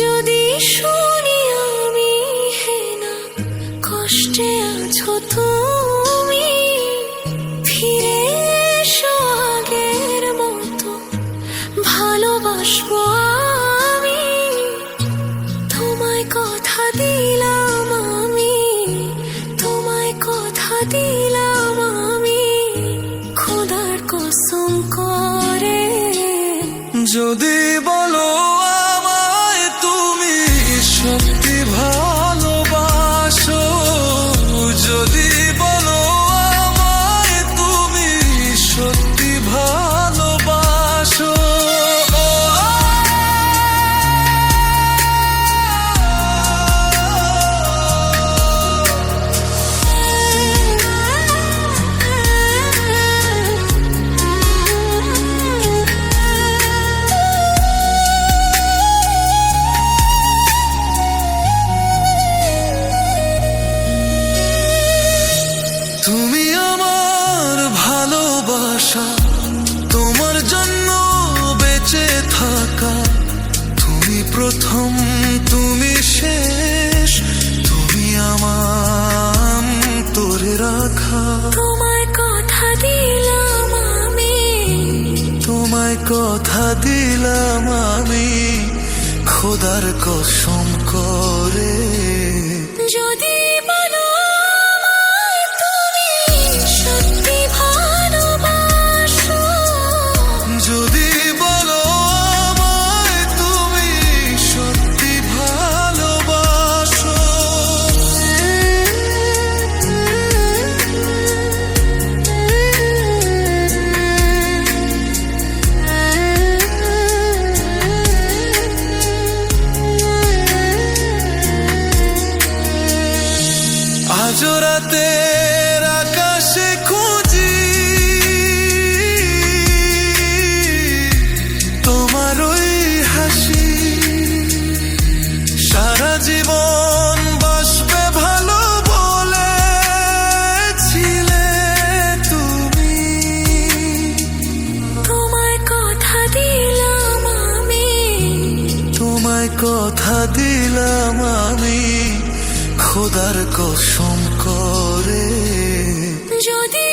যদি শুনি আমি হে না কষ্টে আছো তুমি, ফিরে এসো আগের মতো ভালোবাসবো আমি। তোমায় কথা দিলাম আমি, তোমায় কথা দিলাম আমি, খোদার কসম করে। যদি বলো আমায় তুমি সত্যি ভালোবাসো, যদি বলো আমায় তুমি সত্যি ভালোবাসো, তুমি আমার ভালোবাসা, তোমার জন্য বেঁচে থাকা, তুমি প্রথম তুমি শেষ, তুমি আমার তোরে রাখা। তোমায় কথা দিলাম আমি, তোমায় কথা দিলাম আমি, খোদার কসম করে। যদি বলো আমায় তুমি সত্যি ভালোবাসো, যদি বলো আমায় তুমি সত্যি ভালোবাসো, আজ রাতের আকাশে খুঁজি তোমার ওই হাসি, সারা জীবন বাসবে ভালো বলেছিলে তুমি। তোমায় কথা দিলাম আমি, তোমায় কথা দিলাম আমি, খোদার কসম করে। যদি